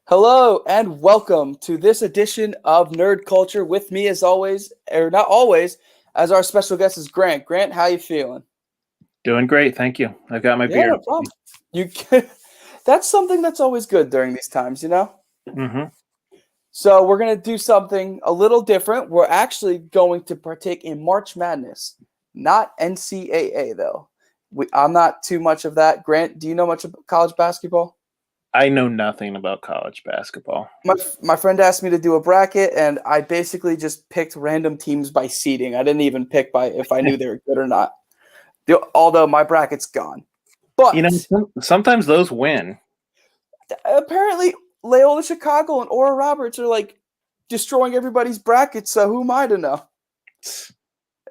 Hello and welcome to this edition of Nerd Culture. With me, as always, or not always, as our special guest is Grant. Grant, how you feeling? Doing great, thank you. I've got my Yeah, beer. no problem. You, that's something that's always good during these times, you know. Mm-hmm. So we're gonna do something a little different. We're actually going to partake in March Madness, not NCAA though. I'm not too much of that. Grant, do you know much about college basketball? I know nothing about college basketball. My friend asked me to do a bracket, and I basically just picked random teams by seeding. I didn't even pick by if I knew they were good or not. Although my bracket's gone. But Sometimes those win. apparently Loyola Chicago and Aura Roberts are like destroying everybody's brackets, so who am I to know?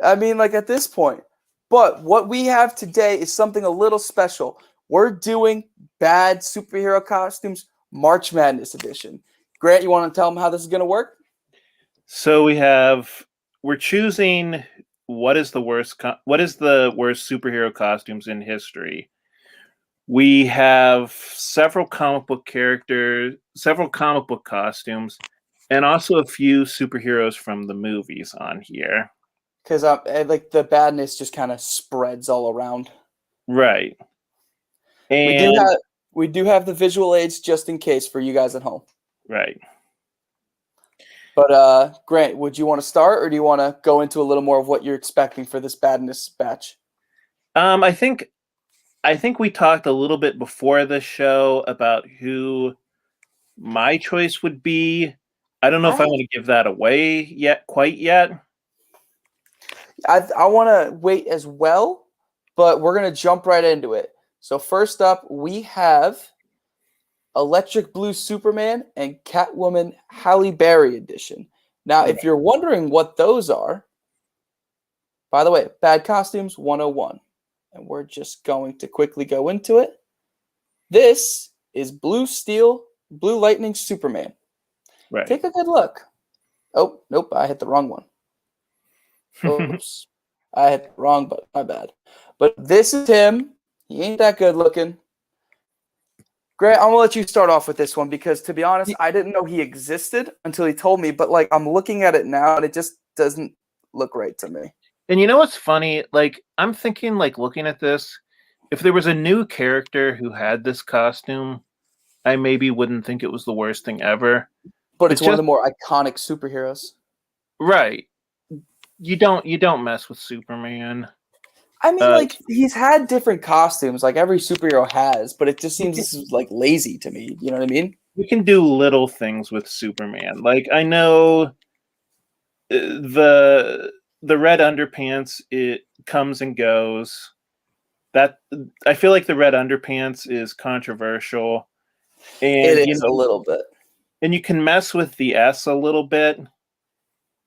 I mean, like at this point. But what we have today is something a little special. We're doing bad superhero costumes March Madness edition. Grant, you want to tell them how this is going to work? So we're choosing what is the worst superhero costumes in history. We have several comic book characters, several comic book costumes, and also a few superheroes from the movies on here. Because like the badness just kind of spreads all around. Right. We do have the visual aids just in case for you guys at home. Right. But Grant, would you want to start, or do you want to go into a little more of what you're expecting for this badness batch? I think we talked a little bit before the show about who my choice would be. I don't know if I want to give that away quite yet. I want to wait as well, but we're going to jump right into it. So first up, we have Electric Blue Superman and Catwoman Halle Berry edition. Now, if you're wondering what those are, by the way, Bad Costumes 101. And we're just going to quickly go into it. This is Blue Lightning Superman. Right. Take a good look. Oh, nope, I hit the wrong one. Oops. I hit the wrong button. My bad. But this is him. He ain't that good looking. Grant, I'm going to let you start off with this one because, to be honest, I didn't know he existed until he told me. But, like, I'm looking at it now, and it just doesn't look right to me. And you know what's funny? Like, I'm thinking, like, looking at this, if there was a new character who had this costume, I maybe wouldn't think it was the worst thing ever. But it's one of the more iconic superheroes. Right. You don't mess with Superman. I mean, like, he's had different costumes, like every superhero has, but it just seems this is, like, lazy to me. You know what I mean? You can do little things with Superman. Like, I know the red underpants, it comes and goes. That I feel like the red underpants is controversial. And it is a little bit. And you can mess with the S a little bit,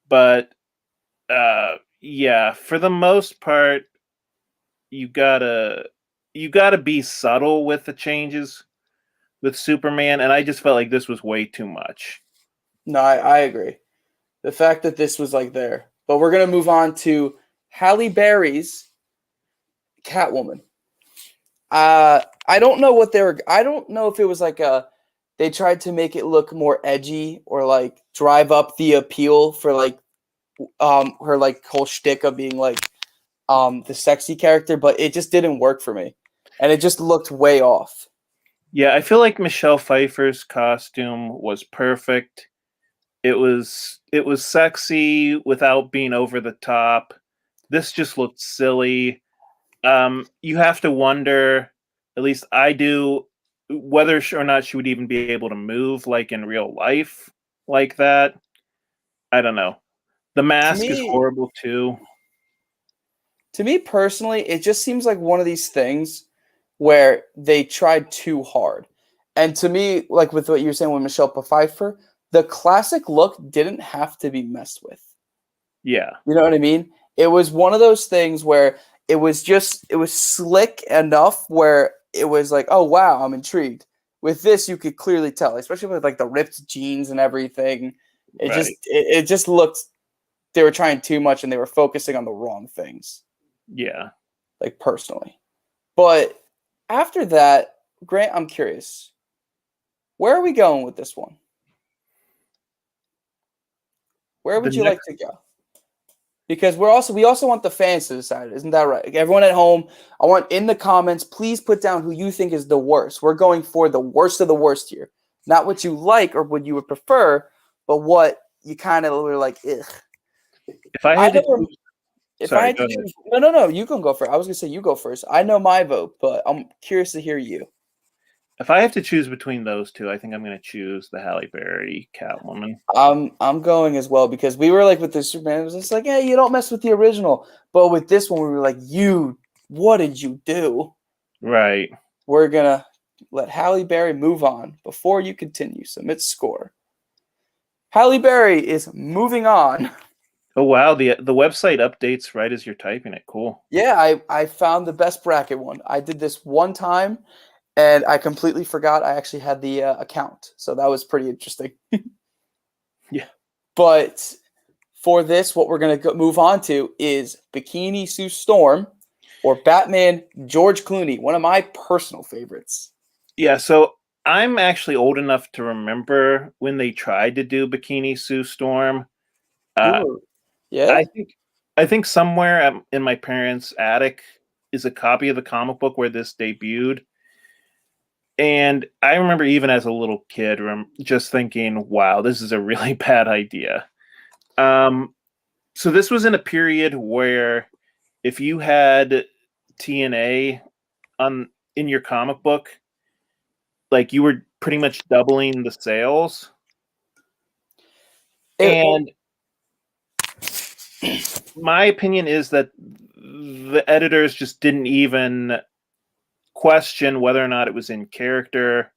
but yeah, for the most part, you gotta be subtle with the changes with Superman, and I just felt like this was way too much. No, I agree. The fact that this was like there. But we're gonna move on to Halle Berry's Catwoman. I don't know what I don't know if it was like they tried to make it look more edgy or like drive up the appeal for like her like whole shtick of being like the sexy character, but it just didn't work for me. And it just looked way off. Yeah, I feel like Michelle Pfeiffer's costume was perfect. It was sexy without being over the top. This just looked silly. You have to wonder, at least I do, whether or not she would even be able to move like in real life like that. I don't know. The mask is horrible too. To me personally, it just seems like one of these things where they tried too hard. And to me, like with what you were saying with Michelle Pfeiffer, the classic look didn't have to be messed with. Yeah. You know what I mean? It was one of those things where it was slick enough where it was like, oh, wow, I'm intrigued. With this, you could clearly tell, especially with like the ripped jeans and everything. It just looked, they were trying too much and they were focusing on the wrong things. Yeah. Like personally. But after that, Grant, I'm curious. Where are we going with this one? Where would The you like to go? Because we also want the fans to decide. Isn't that right? Like, everyone at home, I want in the comments, please put down who you think is the worst. We're going for the worst of the worst here. Not what you like or what you would prefer, but what you kind of were like, ugh. If I had to choose, If I sorry, had go to ahead. choose, no, you can go first. I was gonna say you go first. I know my vote, but I'm curious to hear you. If I have to choose between those two, I think I'm going to choose the Halle Berry Catwoman. I'm going as well because we were like with the Superman, it was just like, hey, you don't mess with the original. But with this one, we were like, what did you do? Right. We're gonna let Halle Berry move on. Before you continue, submit score. Halle Berry is moving on. Oh wow, the website updates right as you're typing it. Cool. Yeah, I found the best bracket one. I did this one time, and I completely forgot I actually had the account. So that was pretty interesting. Yeah. But for this, what we're going to move on to is Bikini Sue Storm or Batman George Clooney, one of my personal favorites. Yeah, so I'm actually old enough to remember when they tried to do Bikini Sue Storm. Ooh, yeah? I think somewhere in my parents' attic is a copy of the comic book where this debuted. And I remember even as a little kid just thinking, wow, this is a really bad idea. So this was in a period where if you had TNA in your comic book, like you were pretty much doubling the sales. And my opinion is that the editors just didn't even question whether or not it was in character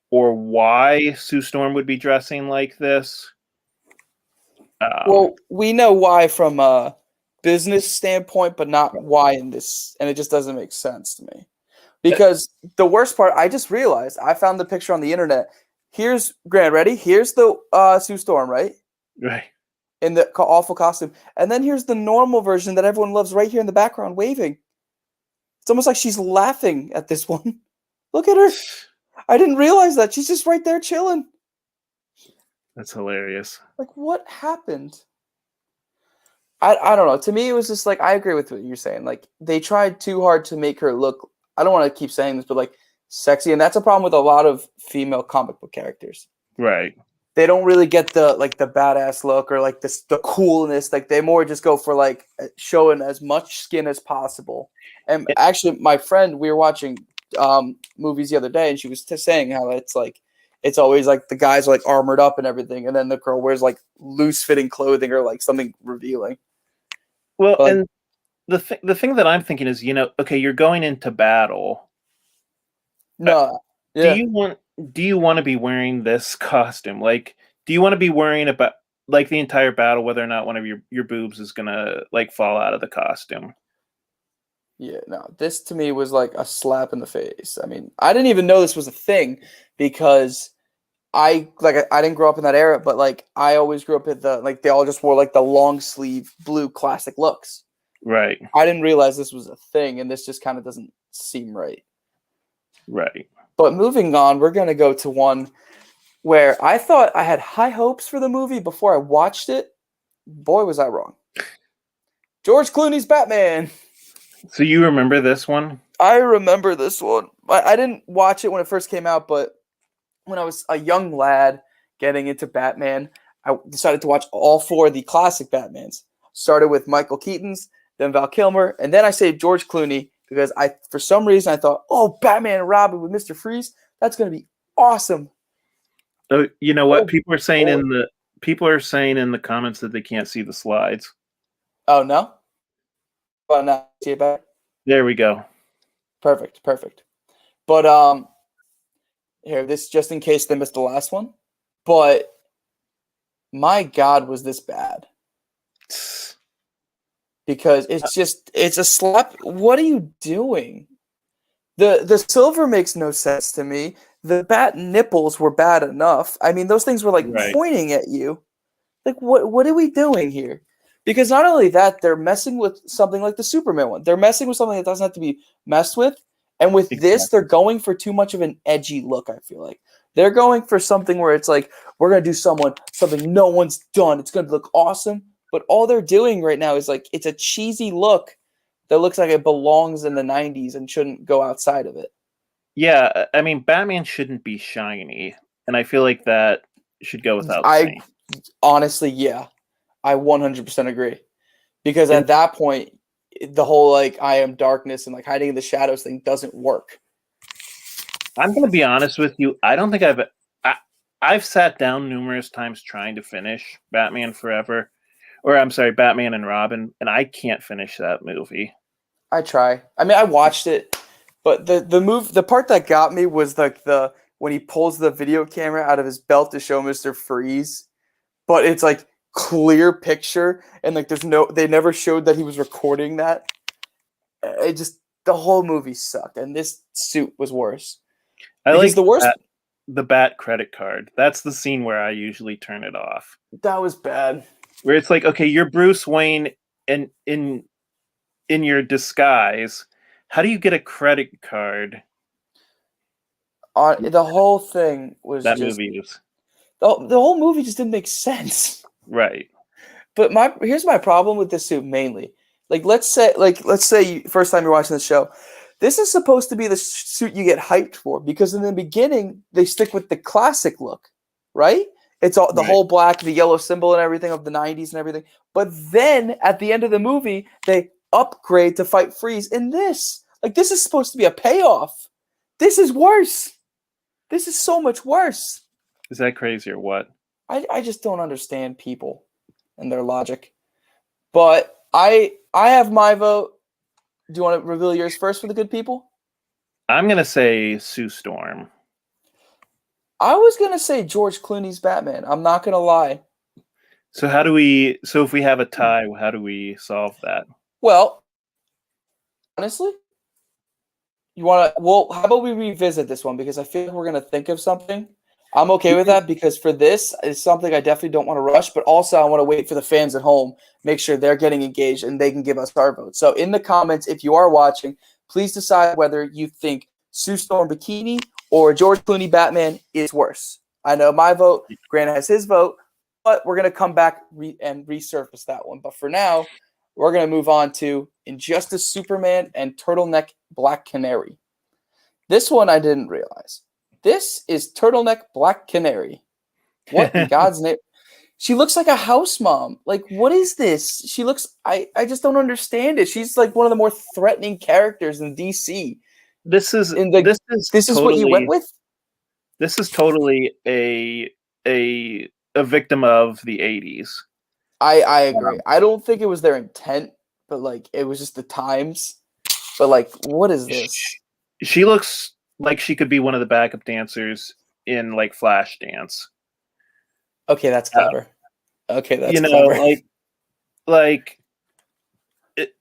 or why Sue Storm would be dressing like this. Well, we know why from a business standpoint, but not why in this, and it just doesn't make sense to me. Because the worst part, I just realized, I found the picture on the internet. Here's, Grant, ready? Here's the Sue Storm, right? Right. In the awful costume. And then here's the normal version that everyone loves right here in the background, waving. It's almost like she's laughing at this one. Look at her. I didn't realize that. She's just right there chilling. That's hilarious. Like, what happened? I don't know. To me, it was just like, I agree with what you're saying. Like, they tried too hard to make her look, I don't want to keep saying this, but like sexy. And that's a problem with a lot of female comic book characters. Right. They don't really get the badass look or like the coolness. Like, they more just go for like showing as much skin as possible. And actually, my friend, we were watching movies the other day, and she was saying how it's like, it's always like the guys are like armored up and everything, and then the girl wears like loose fitting clothing or like something revealing. Well, and the thing that I'm thinking is, okay, you're going into battle. No. Yeah. Do you want to be wearing this costume? Like, do you want to be worrying about like the entire battle whether or not one of your boobs is gonna like fall out of the costume? Yeah, no. This to me was like a slap in the face. I mean, I didn't even know this was a thing because I didn't grow up in that era, but like I always grew up at they all just wore like the long sleeve blue classic looks. Right. I didn't realize this was a thing, and this just kind of doesn't seem right. Right. But moving on, we're going to go to one where I thought I had high hopes for the movie before I watched it. Boy, was I wrong. George Clooney's Batman. So you remember this one? I remember this one. I didn't watch it when it first came out, but when I was a young lad getting into Batman, I decided to watch all four of the classic Batmans. Started with Michael Keaton's, then Val Kilmer, and then I saved George Clooney because for some reason, I thought, oh, Batman and Robin with Mr. Freeze, that's going to be awesome. You know what? People are saying in the comments that they can't see the slides. Oh, no? Well, now see it back. There we go. Perfect. But here, this just in case they missed the last one. But my God, was this bad? Because it's a slap. What are you doing? The silver makes no sense to me. The bat nipples were bad enough. I mean, those things were like pointing at you. Like, what are we doing here? Because not only that, they're messing with something like the Superman one. They're messing with something that doesn't have to be messed with. And with this, they're Exactly. going for too much of an edgy look, I feel like. They're going for something where it's like, we're going to do something no one's done. It's going to look awesome. But all they're doing right now is like, it's a cheesy look that looks like it belongs in the 90s and shouldn't go outside of it. Yeah, I mean, Batman shouldn't be shiny, and I feel like that should go without I saying. honestly, yeah, I 100% agree. Because And at that point, the whole like, I am darkness and like hiding in the shadows thing doesn't work. I'm going to be honest with you. I don't think I've sat down numerous times trying to finish Batman Forever, or I'm sorry, Batman and Robin, and I can't finish that movie. I try. I mean, I watched it, but the part that got me was like the when he pulls the video camera out of his belt to show Mr. Freeze, but it's like clear picture and like they never showed that he was recording that. It just the whole movie sucked, and this suit was worse I because like the worst the Bat credit card. That's the scene where I usually turn it off. that was bad. Where it's like, okay, you're Bruce Wayne, and in your disguise, how do you get a credit card? The whole thing was That just movie is the whole movie just didn't make sense. right. But here's my problem with this suit mainly. Let's say first time you're watching the show, this is supposed to be the suit you get hyped for because in the beginning they stick with the classic look, right? It's all the Right. whole black, the yellow symbol and everything of the 90s and everything. But then at the end of the movie, they upgrade to fight Freeze in this. Like this is supposed to be a payoff. This is worse. This is so much worse. Is that crazy or what? I just don't understand people and their logic. But I have my vote. Do you want to reveal yours first for the good people? I'm gonna say Sue Storm. I was gonna say George Clooney's Batman. I'm not gonna lie. So how do we? So if we have a tie, how do we solve that? Well, honestly, you want to? Well, how about we revisit this one because I feel like we're gonna think of something. I'm okay with that because for this is something I definitely don't want to rush, but also I want to wait for the fans at home, make sure they're getting engaged and they can give us our vote. So in the comments, if you are watching, please decide whether you think Sue Storm Bikini or George Clooney Batman is worse. I know my vote, Grant has his vote, but we're going to come back and resurface that one. But for now, we're going to move on to Injustice Superman and Turtleneck Black Canary. This one I didn't realize. This is Turtleneck Black Canary. What in God's name? She looks like a house mom. Like, what is this? She looks, I just don't understand it. She's like one of the more threatening characters in DC. This is This is what you went with? This is totally a victim of the 80s. I agree. I don't think it was their intent, but like it was just the times. But like, what is this? She looks like she could be one of the backup dancers in like Flashdance. Okay, that's clever. Okay, that's you know, clever. like it,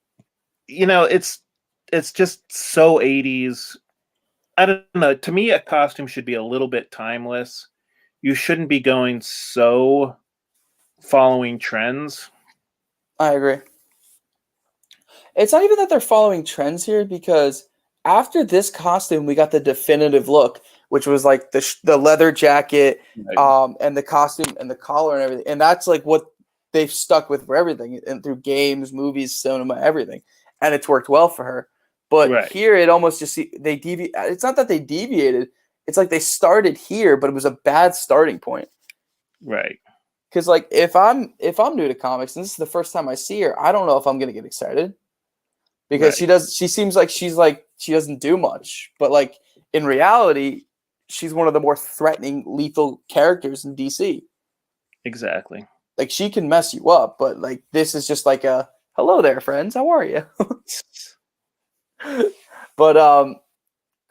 it's just so 80s. I don't know. To me, a costume should be a little bit timeless. You shouldn't be going so following trends. I agree. It's not even that they're following trends here because after this costume, we got the definitive look, which was like the leather jacket, Right. and the costume and the collar and everything. And that's like what they've stuck with for everything and through games, movies, cinema, everything. And it's worked well for her. But Right. here it almost just they deviate. It's not that they deviated. It's like they started here, but it was a bad starting point. Right. Because like if I'm new to comics and this is the first time I see her, I don't know if I'm gonna get excited. Because Right. she seems like she doesn't do much. But like in reality, she's one of the more threatening, lethal characters in DC. Exactly. Like she can mess you up, but like this is just like a hello there, friends. How are you? But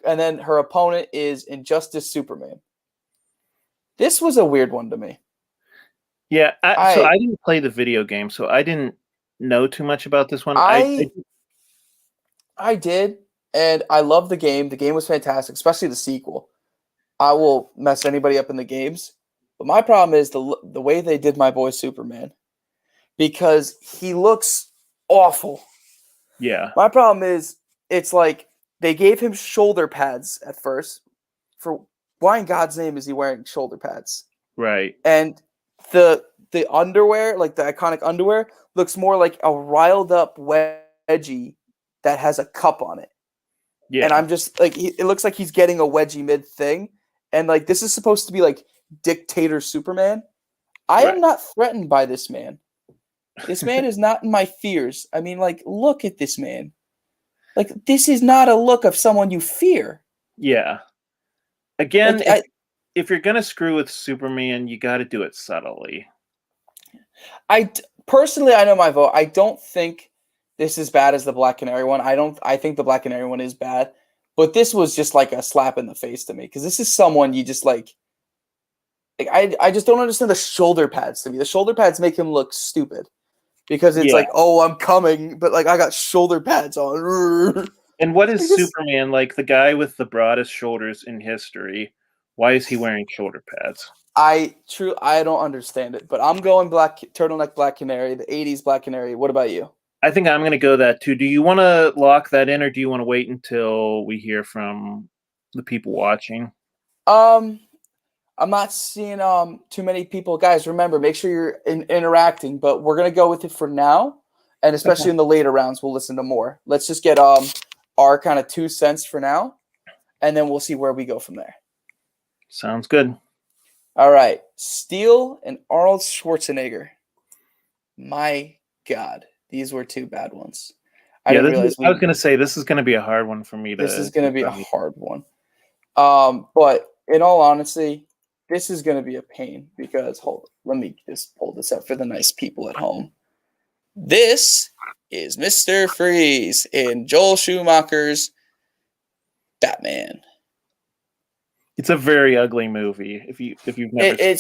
and then her opponent is Injustice Superman. This was a weird one to me. Yeah. So I didn't play the video game, so I didn't know too much about this one. I did, and I love the game. The game was fantastic, especially the sequel. I will mess anybody up in the games. But my problem is the way they did my boy Superman. Because he looks awful. Yeah. My problem is it's like they gave him shoulder pads at first. For why in God's name is he wearing shoulder pads? Right. And the underwear, like the iconic underwear, looks more like a riled up wedgie that has a cup on it. Yeah. And I'm just like, it looks like he's getting a wedgie mid thing. And like, this is supposed to be like dictator Superman. I am not threatened by this man. This man is not in my fears. I mean, like, look at this man. Like, this is not a look of someone you fear. Yeah. Again, Like, if you're going to screw with Superman, you got to do it subtly. Personally, I know my vote. I don't think this is bad as the Black Canary one. I think the Black Canary one is bad. But this was just like a slap in the face to me. Because this is someone you just like I just don't understand the shoulder pads to me. The shoulder pads make him look stupid. Because it's like, oh, I'm coming, but like I got shoulder pads on. And what is Superman, like the guy with the broadest shoulders in history? Why is he wearing shoulder pads? I don't understand it, but I'm going turtleneck Black Canary, the 80s Black Canary. What about you? I think I'm going to go that too. Do you want to lock that in, or do you want to wait until we hear from the people watching? I'm not seeing too many people. Guys, remember, make sure you're interacting, but we're going to go with it for now, and especially in the later rounds, we'll listen to more. Let's just get our kind of 2 cents for now, and then we'll see where we go from there. Sounds good. All right. Steele and Arnold Schwarzenegger. My God, these were 2 bad ones. I didn't realize I was going to say, this is going to be a hard one for me. This is going to be a hard one. But in all honesty, this is going to be a pain because, let me just pull this up for the nice people at home. This is Mr. Freeze in Joel Schumacher's Batman. It's a very ugly movie. If you've never seen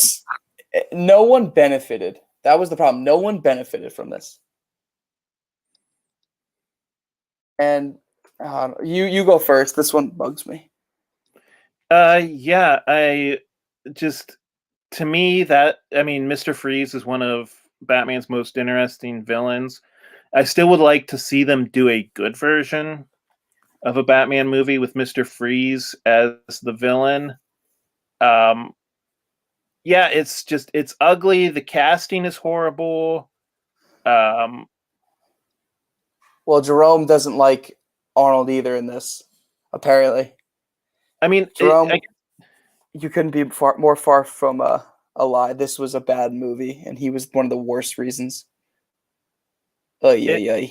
it. No one benefited. That was the problem. No one benefited from this. And you go first. This one bugs me. To me, Mr. Freeze is one of Batman's most interesting villains. I still would like to see them do a good version of a Batman movie with Mr. Freeze as the villain. It's ugly. The casting is horrible. Well, Jerome doesn't like Arnold either in this, apparently. I mean, Jerome, you couldn't be more far from a lie. This was a bad movie, and he was one of the worst reasons. Yeah,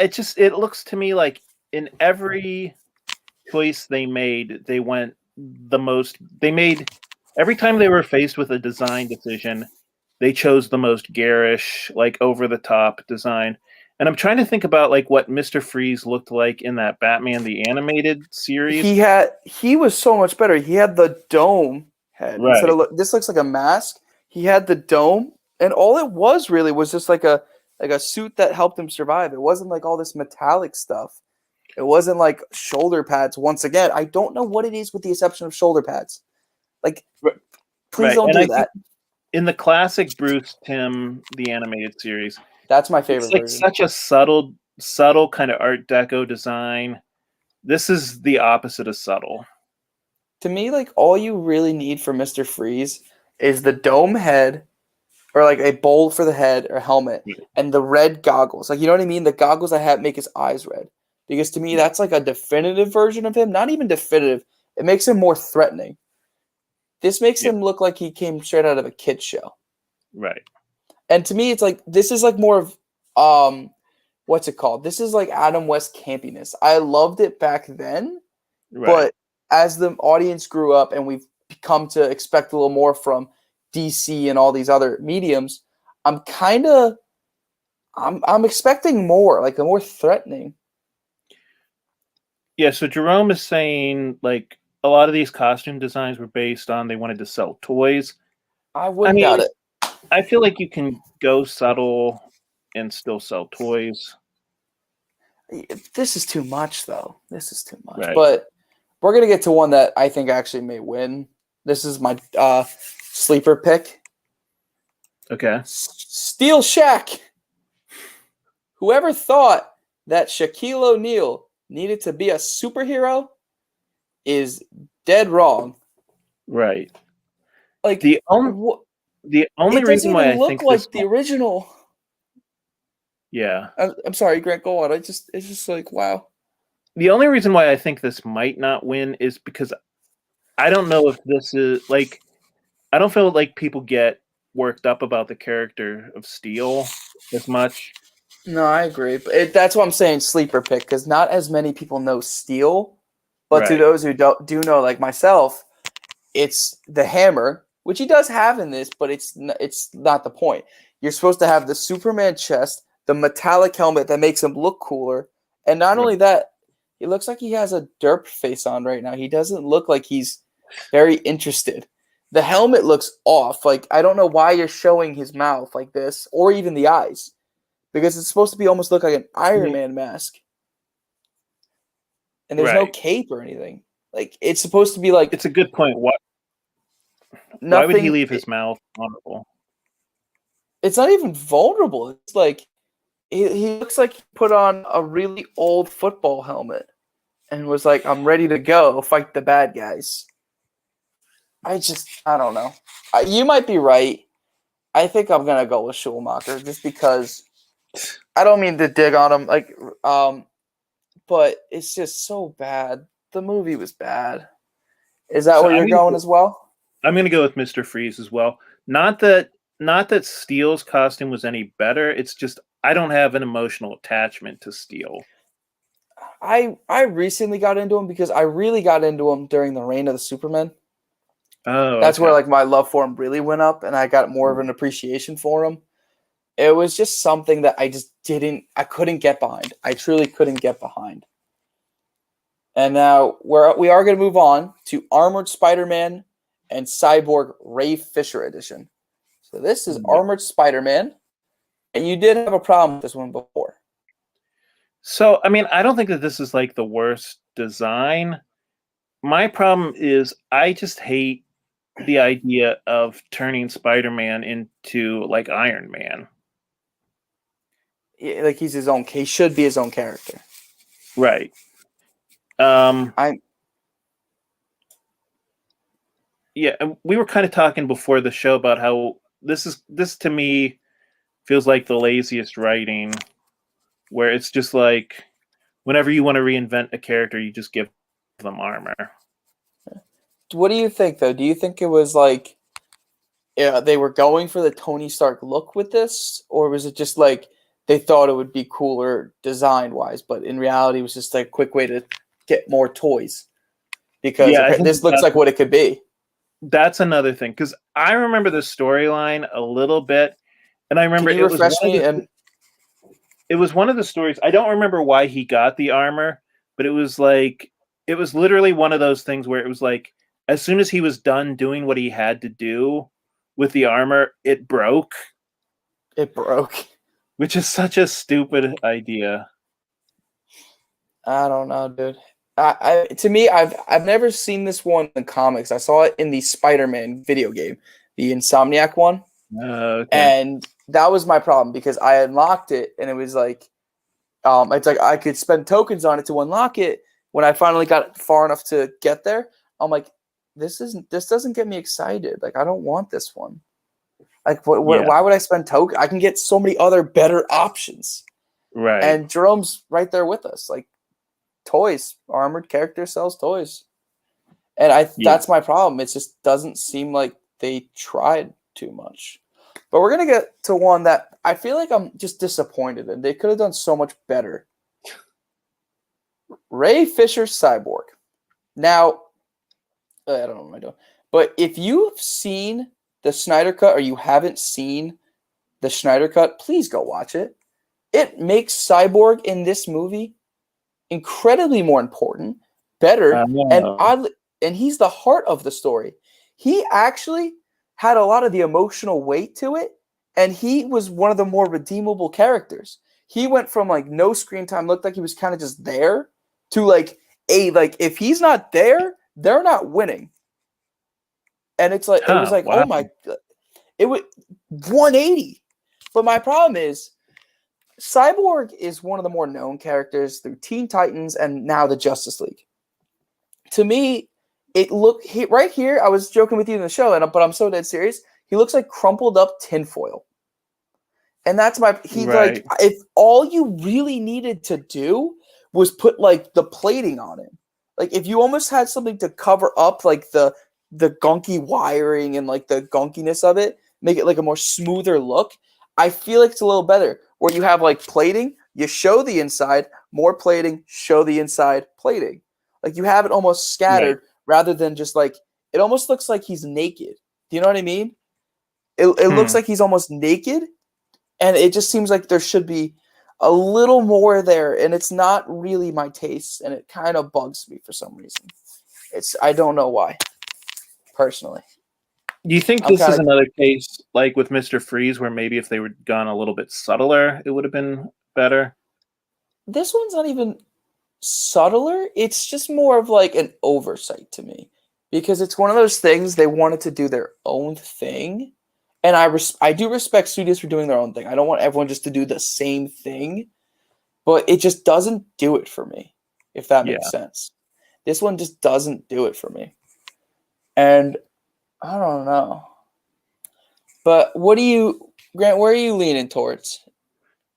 it looks to me like in every choice they made, every time they were faced with a design decision, they chose the most garish, like over the top design. And I'm trying to think about like what Mr. Freeze looked like in that Batman the Animated series. He was so much better. He had the dome head. Right. Instead of this looks like a mask. He had the dome, and all it was really was just like a suit that helped him survive. It wasn't like all this metallic stuff. It wasn't like shoulder pads. Once again, I don't know what it is with the exception of shoulder pads. Like, please don't do that. In the classic Bruce Timm the Animated series, that's my favorite. It's like version. Such a subtle kind of Art Deco design. This is the opposite of subtle. To me, like all you really need for Mr. Freeze is the dome head, or like a bowl for the head or helmet, and the red goggles. Like, you know what I mean? The goggles that make his eyes red. Because to me, that's like a definitive version of him. Not even definitive. It makes him more threatening. This makes him look like he came straight out of a kid's show. Right. And to me, it's like, this is like more of, what's it called? This is like Adam West campiness. I loved it back then, but as the audience grew up and we've come to expect a little more from DC and all these other mediums, I'm expecting more, like a more threatening. Yeah, so Jerome is saying like a lot of these costume designs were based on they wanted to sell toys. I wouldn't doubt it. I feel like you can go subtle and still sell toys. This is too much, though. This is too much. Right. But we're going to get to one that I think actually may win. This is my sleeper pick. Okay. Steel Shaq. Whoever thought that Shaquille O'Neal needed to be a superhero is dead wrong. Right. Like The only it doesn't reason why even I look think this like the original. yeah. I'm sorry, Grant. Go on. It's just like wow. The only reason why I think this might not win is because I don't know if this is like I don't feel like people get worked up about the character of Steel as much. No, I agree, but that's what I'm saying. Sleeper pick because not as many people know Steel, but to Right. those who do know, like myself, it's the hammer, which he does have in this, but it's not the point. You're supposed to have the Superman chest, the metallic helmet that makes him look cooler, and not Right. only that, he looks like he has a derp face on right now. He doesn't look like he's very interested. The helmet looks off. Like I don't know why you're showing his mouth like this, or even the eyes, because it's supposed to be almost look like an Iron Yeah. Man mask, and there's no Right. cape or anything. Like it's supposed to be like It's a good point. Why would he nothing. leave his mouth honorable? It's not even vulnerable. It's like he looks like he put on a really old football helmet and was like, "I'm ready to go fight the bad guys." I don't know. You might be right. I think I'm gonna go with Schumacher just because I don't mean to dig on him, but it's just so bad. The movie was bad. Is that So where you're going as well? I'm gonna go with Mr. Freeze as well. Not that Steel's costume was any better. It's just I don't have an emotional attachment to Steel. I recently got into him because I really got into him during the reign of the Superman. Oh, That's where okay. like my love for him really went up, and I got more of an appreciation for him. It was just something that I couldn't get behind. I truly couldn't get behind. And now we are going to move on to Armored Spider-Man and Cyborg Ray Fisher edition. So this is Yeah. Armored Spider-Man, and you did have a problem with this one before. So I mean, I don't think that this is like the worst design. My problem is I just hate the idea of turning Spider-Man into like Iron Man. Like he should be his own character. Right. Um I yeah, and we were kind of talking before the show about how this to me feels like the laziest writing where it's just like whenever you want to reinvent a character, you just give them armor. What do you think though? Do you think it was like they were going for the Tony Stark look with this, or was it just like they thought it would be cooler design wise, but in reality it was just like a quick way to get more toys because Yeah, I think this looks like what it could be. that's another thing because I remember the storyline a little bit, and I Can remember you refresh me? And it was one of the stories. I don't remember why he got the armor, but it was literally one of those things where it was like as soon as he was done doing what he had to do with the armor, it broke, it broke. which is such a stupid idea. I don't know, dude. To me, I've never seen this one in the comics. I saw it in the Spider-Man video game, the Insomniac one. Okay. And that was my problem because I unlocked it and it was like it's like I could spend tokens on it to unlock it. When I finally got far enough to get there, I'm like, this doesn't get me excited. Like I don't want this one. Like Yeah. why would I spend token? I can get so many other better options. Right. And Jerome's right there with us. Like toys, armored character sells toys. And Yeah. that's my problem. It just doesn't seem like they tried too much. But we're gonna get to one that I feel like I'm just disappointed in. They could have done so much better. Ray Fisher Cyborg. Now, I don't know what I'm doing. But if you've seen the Snyder Cut or you haven't seen the Snyder Cut, please go watch it. It makes Cyborg in this movie incredibly more important, better, and oddly, and he's the heart of the story. He actually had a lot of the emotional weight to it, and he was one of the more redeemable characters. He went from like no screen time, looked like he was kind of just there, to like if he's not there, they're not winning. And it's like it was like, Wow. oh my god, it was 180. But my problem is Cyborg is one of the more known characters through Teen Titans and now the Justice League. To me, right here. I was joking with you in the show, but I'm so dead serious. He looks like crumpled up tinfoil, and that's Right. if all you really needed to do was put like the plating on him, like if you almost had something to cover up like the gunky wiring and like the gunkiness of it, make it like a more smoother look. I feel like it's a little better where you have like plating, you show the inside, more plating, show the inside, plating. Like you have it almost scattered rather than just like, it almost looks like he's naked. Do you know what I mean? It looks like he's almost naked, and it just seems like there should be a little more there, and it's not really my taste, and it kind of bugs me for some reason. I don't know why, personally. Do you think this is another case like with Mr. Freeze where maybe if they were gone a little bit subtler, it would have been better? This one's not even subtler. It's just more of like an oversight to me because it's one of those things they wanted to do their own thing. And I do respect studios for doing their own thing. I don't want everyone just to do the same thing, but it just doesn't do it for me, if that makes sense. This one just doesn't do it for me. And I don't know. But Grant, where are you leaning towards?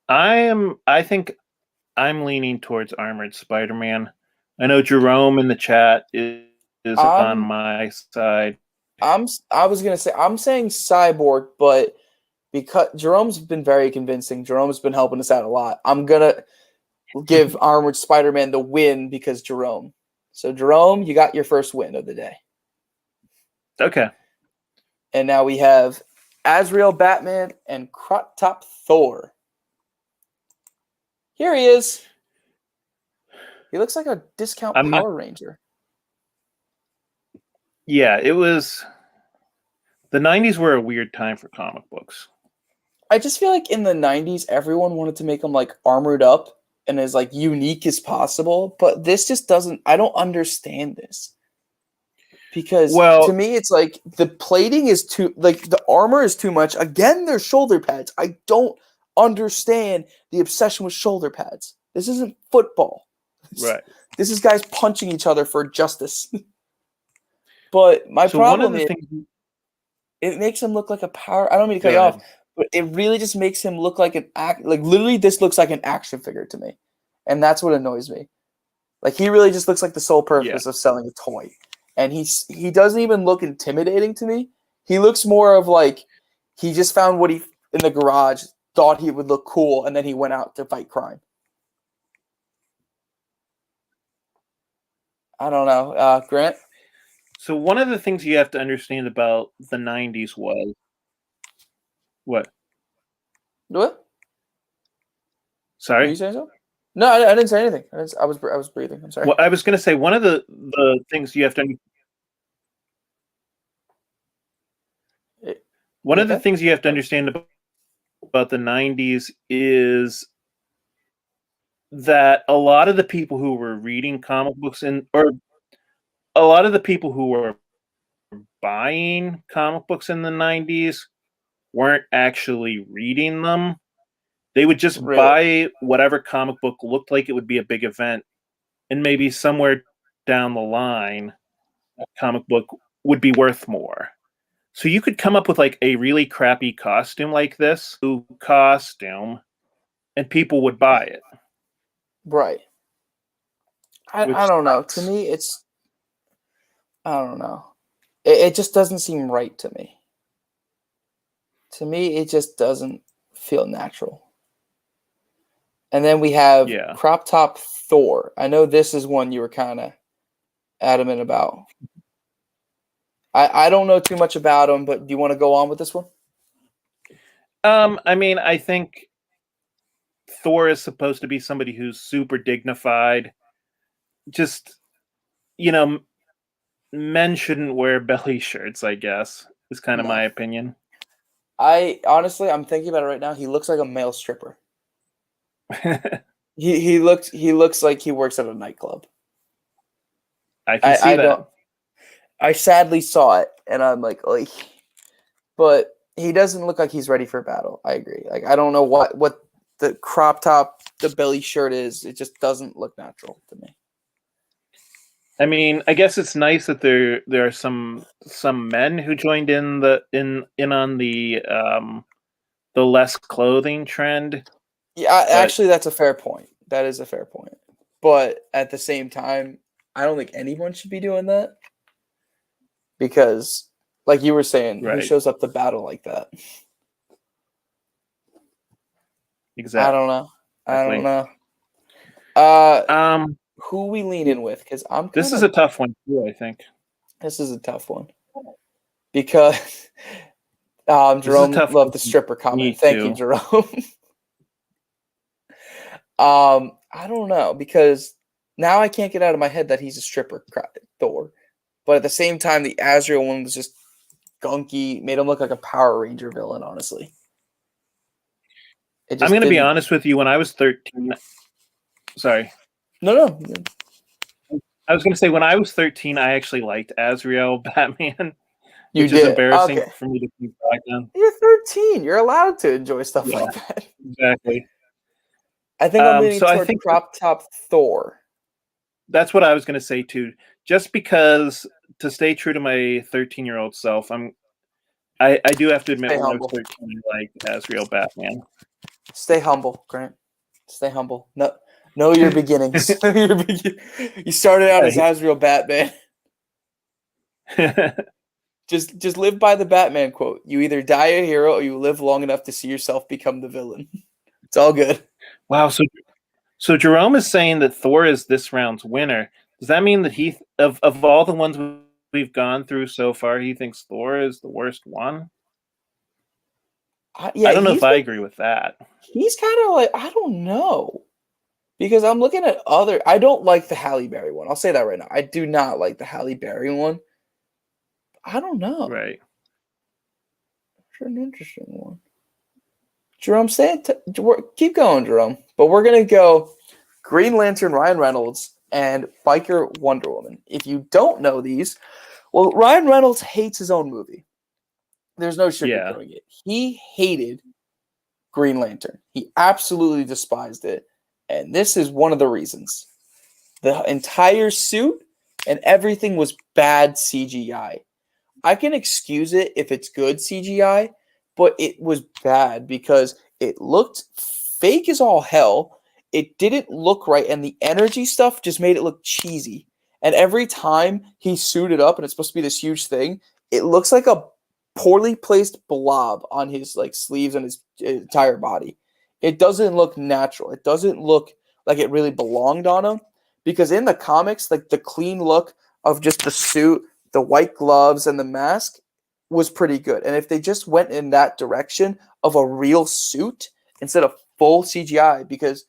I think I'm leaning towards Armored Spider-Man. I know Jerome in the chat is on my side. I was gonna say I'm saying Cyborg, but because Jerome's been very convincing, Jerome's been helping us out a lot. I'm gonna give Armored Spider-Man the win because Jerome. So Jerome, you got your first win of the day. Okay. And now we have Asriel Batman and Crop Top Thor. Here he is. He looks like a discount Power Ranger. Yeah, it was... The 90s were a weird time for comic books. I just feel like in the 90s, everyone wanted to make them like armored up and as like unique as possible. But this just doesn't... I don't understand this. Because to me, it's like the plating is too... Like the armor is too much. Again, there's shoulder pads. I don't understand the obsession with shoulder pads. This isn't football. Right. This is guys punching each other for justice. But my problem is it makes him look like a power. I don't mean to cut you off, but it really just makes him look like literally this looks like an action figure to me. And that's what annoys me. Like he really just looks like the sole purpose of selling a toy. And he doesn't even look intimidating to me. He looks more of like he just found what he in the garage, thought he would look cool, and then he went out to fight crime. I don't know. Grant? So one of the things you have to understand about the 90s was... What? What? Sorry? Are you saying something? No, I didn't say anything. I was breathing. I'm sorry. Well, I was going to say one of the things you have to... One of the things you have to understand about the 90s is that a lot of the people who were reading comic books or a lot of the people who were buying comic books in the 90s weren't actually reading them. They would just buy whatever comic book looked like it would be a big event, and maybe somewhere down the line, a comic book would be worth more. So you could come up with like a really crappy costume like this, costume, and people would buy it. Right. I don't know. To me, it's... I don't know. It just doesn't seem right to me. To me, it just doesn't feel natural. And then we have Crop Top Thor. I know this is one you were kind of adamant about. I don't know too much about him, but do you want to go on with this one? I mean, I think Thor is supposed to be somebody who's super dignified. Just, men shouldn't wear belly shirts, I guess, is kind of my opinion. I'm thinking about it right now. He looks like a male stripper. he looks like he works at a nightclub. I can see that. I sadly saw it, and I'm like, but he doesn't look like he's ready for battle. I agree. Like, I don't know what the crop top, the belly shirt is, it just doesn't look natural to me. I mean, I guess it's nice that there are some men who joined in on the less clothing trend. Yeah, actually, that's a fair point. That is a fair point. But at the same time, I don't think anyone should be doing that because, like you were saying, who shows up to battle like that? Exactly. I don't know. Who we leaning with? Because this is a tough one too. I think this is a tough one because Jerome loved the stripper comment. Thank you, Jerome. I don't know because now I can't get out of my head that he's a stripper, Thor. But at the same time, the Asriel one was just gunky, made him look like a Power Ranger villain, honestly. I'm going to be honest with you. When I was 13, sorry. No. I was going to say when I was 13, I actually liked Asriel Batman. Which is embarrassing for me to think back on. You're 13. You're allowed to enjoy stuff like that. Exactly. I think I'm leaning toward crop top Thor. That's what I was going to say too. Just because to stay true to my 13-year-old self, I do have to admit when I was 13, I liked Asriel Batman. Stay humble, Grant. Stay humble. Know your beginnings. You started out as Asriel Batman. Just live by the Batman quote. You either die a hero or you live long enough to see yourself become the villain. It's all good. Wow. So Jerome is saying that Thor is this round's winner. Does that mean that he of all the ones we've gone through so far, he thinks Thor is the worst one? I don't know if I agree with that. He's kind of like, I don't know. Because I'm looking at I don't like the Halle Berry one. I'll say that right now. I do not like the Halle Berry one. I don't know. Right. It's an interesting one. Jerome, keep going, Jerome. But we're going to go Green Lantern Ryan Reynolds and Biker Wonder Woman. If you don't know these, well, Ryan Reynolds hates his own movie. There's no sugarcoating it. He hated Green Lantern. He absolutely despised it. And this is one of the reasons. The entire suit and everything was bad CGI. I can excuse it if it's good CGI, but it was bad because it looked fake as all hell. It didn't look right, and the energy stuff just made it look cheesy. And every time he suited up, and it's supposed to be this huge thing, it looks like a poorly placed blob on his sleeves and his entire body. It doesn't look natural. It doesn't look like it really belonged on him, because in the comics, the clean look of just the suit, the white gloves, and the mask was pretty good. And if they just went in that direction of a real suit instead of full CGI, because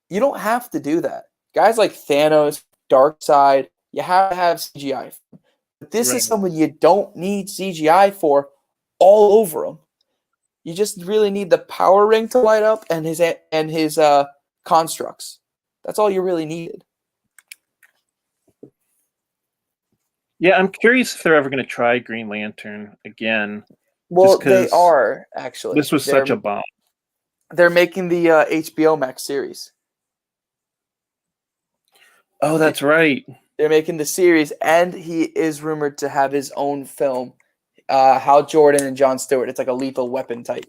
you don't have to do that. Guys like Thanos, Darkseid, you have to have CGI. But this is someone you don't need CGI for all over him. You just really need the power ring to light up and his constructs. That's all you really needed. Yeah, I'm curious if they're ever going to try Green Lantern again. Well, they are, actually. This was such a bomb. They're making the HBO Max series. Oh, that's right. They're making the series, and he is rumored to have his own film. Hal Jordan and Jon Stewart. It's like a Lethal Weapon type.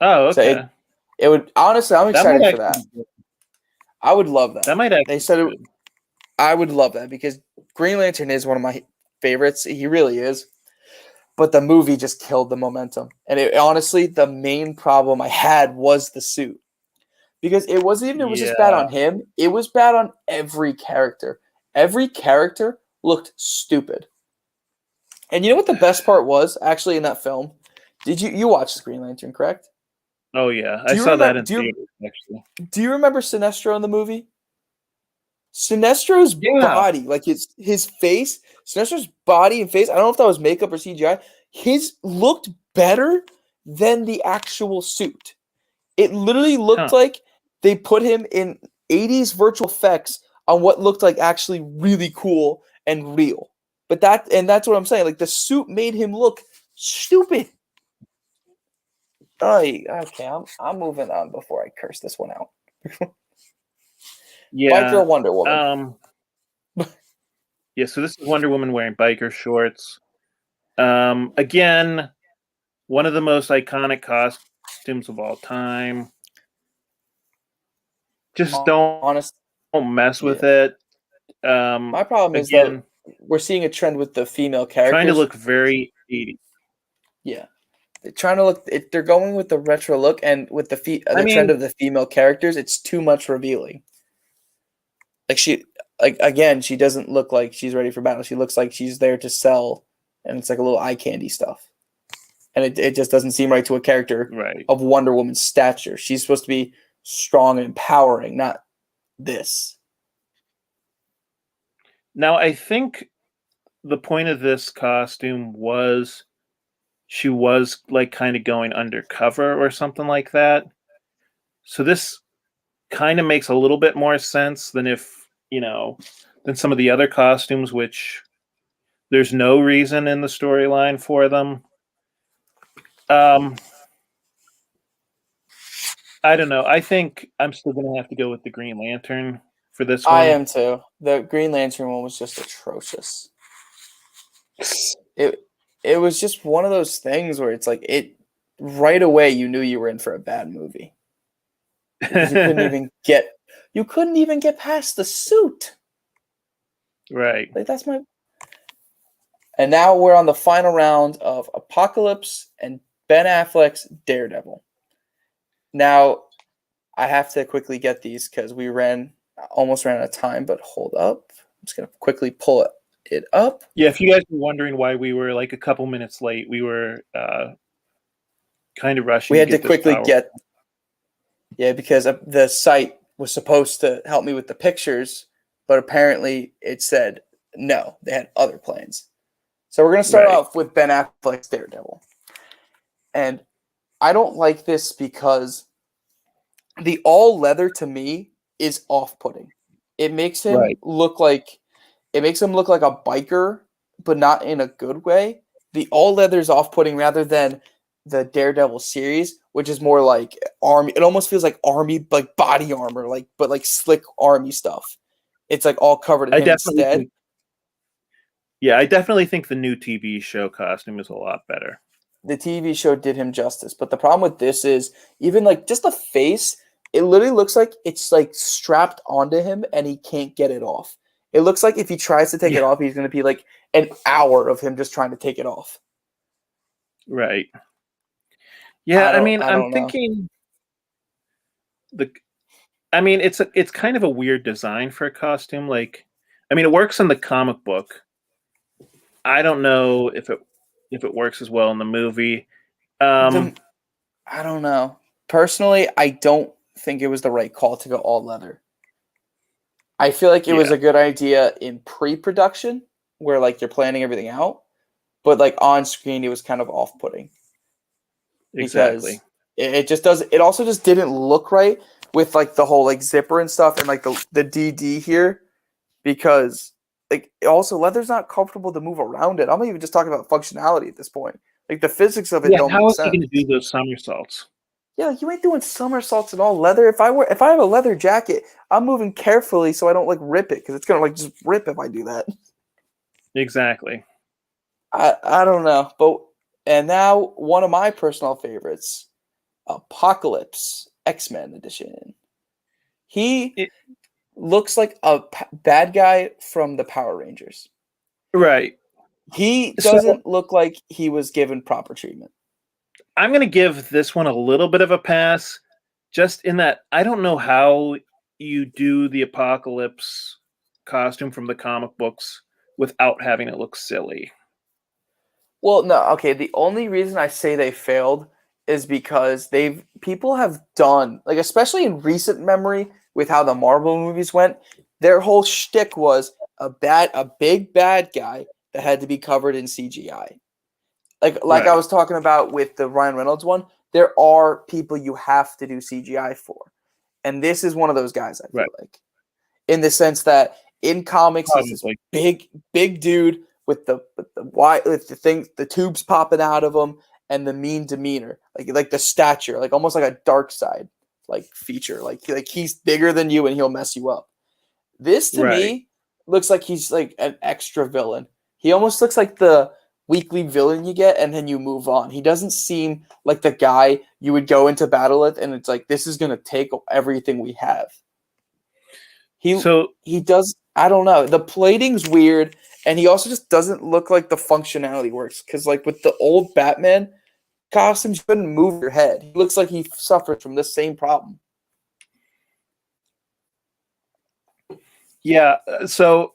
Oh, okay. So it would, honestly, I'm excited for that. I would love that. That might actually. They said it. I would love that because Green Lantern is one of my favorites. He really is. But the movie just killed the momentum. And honestly, the main problem I had was the suit. Because it wasn't even just bad on him. It was bad on every character. Every character looked stupid. And you know what the best part was, actually, in that film? You watched Green Lantern, correct? Oh, yeah. I saw that in theaters, actually. Do you remember Sinestro in the movie? Sinestro's body, like his face, Sinestro's body and face, I don't know if that was makeup or CGI, his looked better than the actual suit. It literally looked like they put him in 80s virtual effects on what looked like actually really cool and real. But that's what I'm saying. Like, the suit made him look stupid. Oh, okay. I'm moving on before I curse this one out. Yeah. Biker Wonder Woman. Yeah, so this is Wonder Woman wearing biker shorts. Again, one of the most iconic costumes of all time. Just don't mess with it. My problem is again, that we're seeing a trend with the female trying to characters. look very 80s. Yeah. They're trying to look. They're going with the retro look, and with the trend of the female characters, it's too much revealing. Again, she doesn't look like she's ready for battle. She looks like she's there to sell, and it's like a little eye candy stuff. And it just doesn't seem right to a character of Wonder Woman's stature. She's supposed to be strong and empowering, not this. Now, I think the point of this costume was she was like kind of going undercover or something like that. So this kind of makes a little bit more sense than than some of the other costumes, which there's no reason in the storyline for them. I don't know. I think I'm still going to have to go with the Green Lantern for this one. I am too. The Green Lantern one was just atrocious. It was just one of those things where it's like right away you knew you were in for a bad movie. Because you couldn't even get past the suit. Right. Like and now we're on the final round of Apocalypse and Ben Affleck's Daredevil. Now, I have to quickly get these because we almost ran out of time, but hold up. I'm just going to quickly pull it up. Yeah, if you guys were wondering why we were like a couple minutes late, we were kind of rushing. We had to quickly get... Yeah, because the site was supposed to help me with the pictures, but apparently it said no, they had other plans. So we're going to start off with Ben Affleck's Daredevil. And I don't like this because the all leather to me is off-putting. It makes him look like a biker, but not in a good way. The all leather is off-putting rather than the Daredevil series, which is more like army. It almost feels like army, like body armor, but like slick army stuff. It's like all covered in him instead. I definitely think the new TV show costume is a lot better. The TV show did him justice, but the problem with this is even like just the face, it literally looks like it's like strapped onto him and he can't get it off. It looks like if he tries to take it off, he's going to be like an hour of him just trying to take it off. Right. Yeah, I'm thinking it's kind of a weird design for a costume. Like, it works in the comic book. I don't know if it works as well in the movie. I don't know. Personally, I don't think it was the right call to go all leather. I feel like it was a good idea in pre-production where like you're planning everything out, but like on screen it was kind of off-putting. Exactly. It just does. It also just didn't look right with like the whole like zipper and stuff and like the DD here, because like also leather's not comfortable to move around it. I'm not even just talking about functionality at this point. Like the physics of it don't make sense. How are you going to do those somersaults? Yeah, like you ain't doing somersaults in all leather. If I have a leather jacket, I'm moving carefully so I don't like rip it because it's gonna like just rip if I do that. Exactly. I don't know, and now one of my personal favorites, Apocalypse X-Men edition. He looks like a bad guy from the Power Rangers. Right. He doesn't look like he was given proper treatment. I'm going to give this one a little bit of a pass, just in that I don't know how you do the Apocalypse costume from the comic books without having it look silly. Well, no, okay. The only reason I say they failed is because people have done, like, especially in recent memory with how the Marvel movies went, their whole shtick was a big bad guy that had to be covered in CGI. Like I was talking about with the Ryan Reynolds one, there are people you have to do CGI for. And this is one of those guys, I feel like. In the sense that in comics, he's this big dude with the tubes popping out of him, and the mean demeanor, like the stature, like almost like a dark side like feature, like he's bigger than you and he'll mess you up. This to Right. me looks like he's like an extra villain. He almost looks like the weekly villain you get and then you move on. He doesn't seem like the guy you would go into battle with and it's like this is gonna take everything we have. So He does. I don't know. The plating's weird, and he also just doesn't look like the functionality works. Because like with the old Batman costumes, you couldn't move your head. He looks like he suffers from the same problem. yeah, so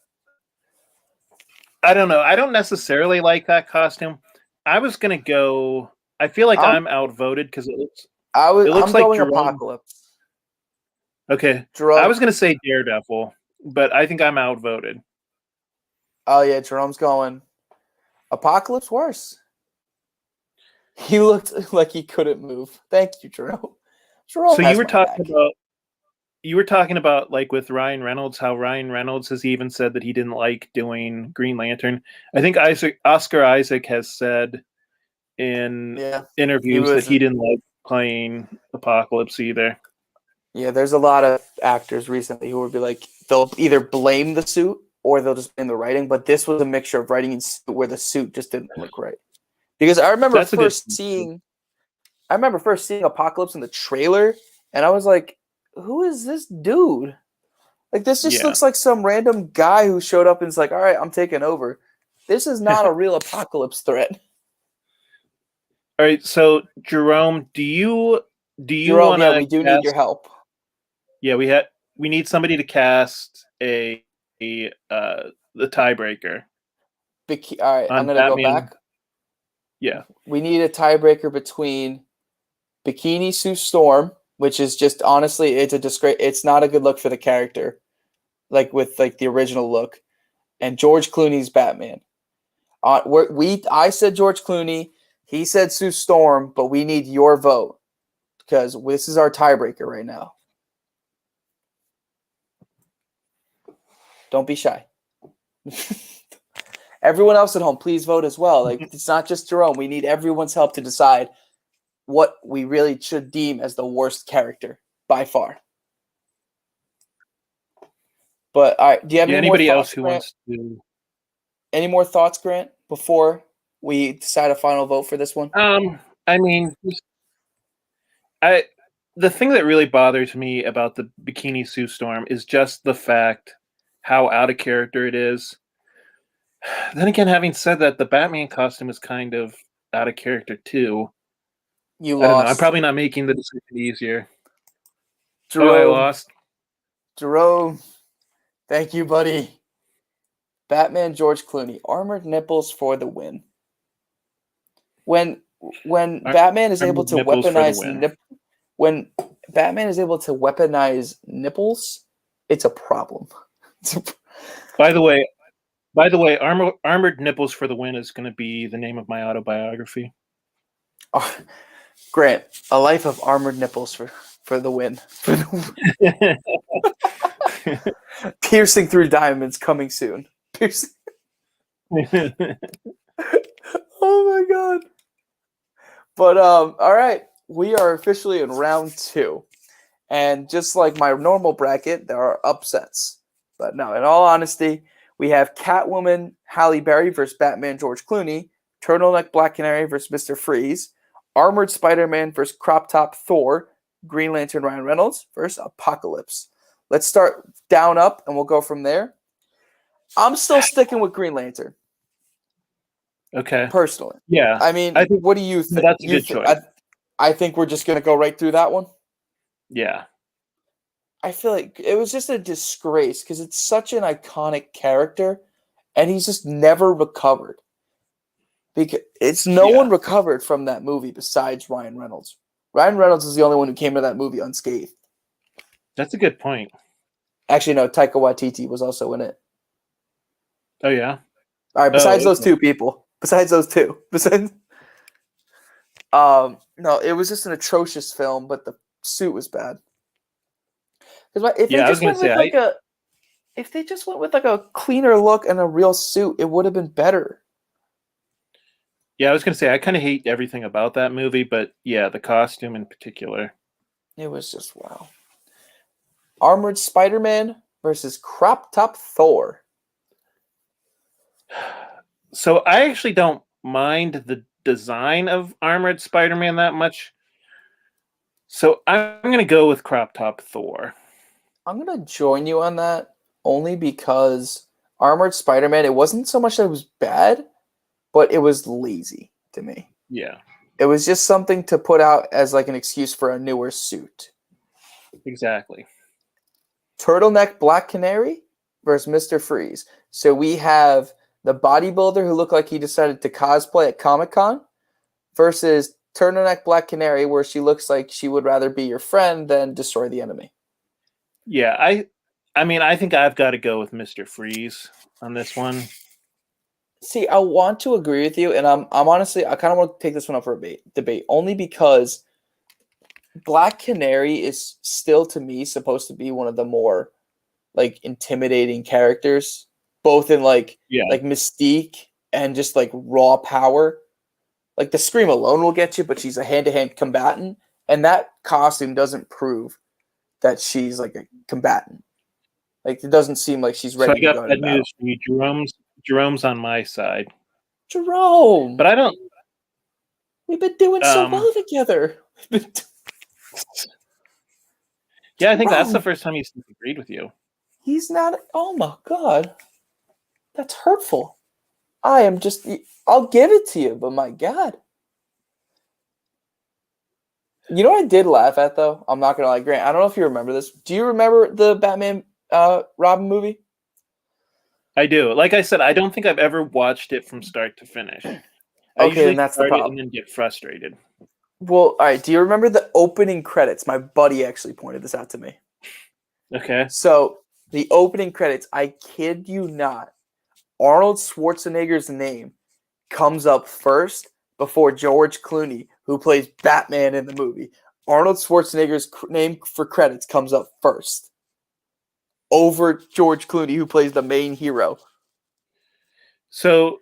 I don't know. I don't necessarily like that costume. I was gonna go. I feel like I'm I'm outvoted because it looks. I'm It looks like going Jerome. Apocalypse. Okay, I Jerome. was gonna say Daredevil, but I think I'm outvoted. Oh yeah, Jerome's going. Apocalypse worse. He looked like he couldn't move. Thank you, Jerome. Jerome So has my back. you were talking about like with Ryan Reynolds, how Ryan Reynolds has even said that he didn't like doing Green Lantern. I think Oscar Isaac has said in Yeah, interviews that he didn't like playing Apocalypse either. Yeah, there's a lot of actors recently who would be like, they'll either blame the suit or they'll just blame the writing. But this was a mixture of writing and suit where the suit just didn't look right. Because I remember That's a good. I remember first seeing Apocalypse in the trailer, and I was like, "Who is this dude? Like, this just Yeah. looks like some random guy who showed up and is like, all right, I'm taking over. This is not a real apocalypse threat." All right, so Jerome, do you Jerome, want yeah, to we do need cast? your help. Yeah, we need somebody to cast the tiebreaker All right, I'm on gonna go Batman. back. Yeah, We need a tiebreaker between Bikini Sue Storm, which is just honestly, it's a disgrace. It's not a good look for the character, like with like the original look, and George Clooney's Batman. I said George Clooney. He said Sue Storm, but we need your vote because this is our tiebreaker right now. Don't be shy. Everyone else at home, please vote as well. Like, it's not just Jerome. We need everyone's help to decide what we really should deem as the worst character by far. But all right, do you have any more anybody else thoughts, who Grant? wants to? Any more thoughts, Grant, before we decide a final vote for this one? I mean, I the thing that really bothers me about the Bikini Sue Storm is just the fact how out of character it is. Then again, having said that, the Batman costume is kind of out of character too. You I don't know. I'm lost. probably not making the decision easier. Oh, I Jerome. lost. Jerome. Thank you, buddy. Batman George Clooney. Armored nipples for the win. When Batman is able to weaponize when Batman is able to weaponize nipples, it's a problem. By the way, armored nipples for the win is going to be the name of my autobiography. Grant, a life of armored nipples for the win. Piercing through diamonds coming soon. Piercing. Oh my god. But all right, we are officially in round 2. And just like my normal bracket, there are upsets. But no, in all honesty, we have Catwoman Halle Berry versus Batman George Clooney, Turtleneck Black Canary versus Mr. Freeze, Armored Spider-Man versus Crop Top Thor, Green Lantern Ryan Reynolds versus Apocalypse. Let's start down up and we'll go from there. I'm still sticking with Green Lantern. Okay. Personally. Yeah. I mean, what do you think? That's a good choice. I think we're just going to go right through that one. Yeah. I feel like it was just a disgrace because it's such an iconic character and he's just never recovered. Because it's no one recovered from that movie besides Ryan Reynolds. Ryan Reynolds is the only one who came to that movie unscathed. That's a good point. Actually, no, Taika Waititi was also in it. Oh, yeah? All right, besides those two people. Besides those two. No, it was just an atrocious film, but the suit was bad. If they just went with like a cleaner look and a real suit, it would have been better. Yeah, I was gonna say I kind of hate everything about that movie, but yeah, the costume in particular. It was just wow. Armored Spider-Man versus Crop Top Thor. So I actually don't mind the design of Armored Spider-Man that much. So I'm gonna go with Crop Top Thor. I'm gonna join you on that only because Armored Spider-Man, it wasn't so much that it was bad, but it was lazy to me. Yeah, It was just something to put out as like an excuse for a newer suit. exactly. Turtleneck Black Canary versus Mr. Freeze. So we have the bodybuilder who looked like he decided to cosplay at Comic-Con versus Turtleneck Black Canary, where she looks like she would rather be your friend than destroy the enemy. Yeah, I mean, I think I've got to go with Mr. Freeze on this one. See, I want to agree with you, and I'm honestly, I kind of want to take this one up for a debate only because Black Canary is still to me supposed to be one of the more like intimidating characters, both in like mystique and just like raw power. Like the scream alone will get you, but she's a hand-to-hand combatant, and that costume doesn't prove that she's like a combatant. Like it doesn't seem like she's So ready I to got go into bad battle. news for you. Jerome's on my side, Jerome, but I don't. we've been doing so well together. Yeah, I think that's the Jerome, first time he's agreed with you. he's not. Oh my god, that's hurtful. I am just. I'll give it to you, but my god. You know what I did laugh at though? I'm not gonna lie, Grant. I don't know if you remember this. Do you remember the Batman Robin movie? I do. Like I said, I don't think I've ever watched it from start to finish. I Okay, then usually that's the start it and problem. then get frustrated. Well, all right. Do you remember the opening credits? My buddy actually pointed this out to me. Okay. So the opening credits, I kid you not, Arnold Schwarzenegger's name comes up first before George Clooney, who plays Batman in the movie. Arnold Schwarzenegger's name for credits comes up first over George Clooney, who plays the main hero. So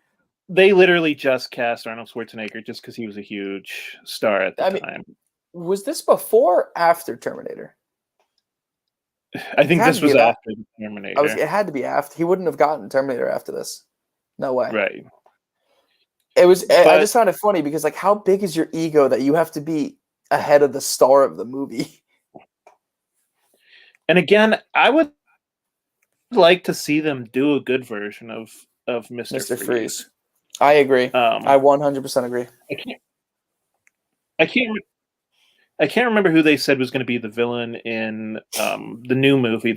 they literally just cast Arnold Schwarzenegger just because he was a huge star at the time. Was this before or after Terminator? I think this was after the Terminator. It had to be after. He wouldn't have gotten Terminator after this. No way. Right. It was. I just found it funny because, like, how big is your ego that you have to be ahead of the star of the movie? And again, I would like to see them do a good version of Mr. Freeze. I agree. I 100% agree. I can't remember who they said was going to be the villain in the new movie.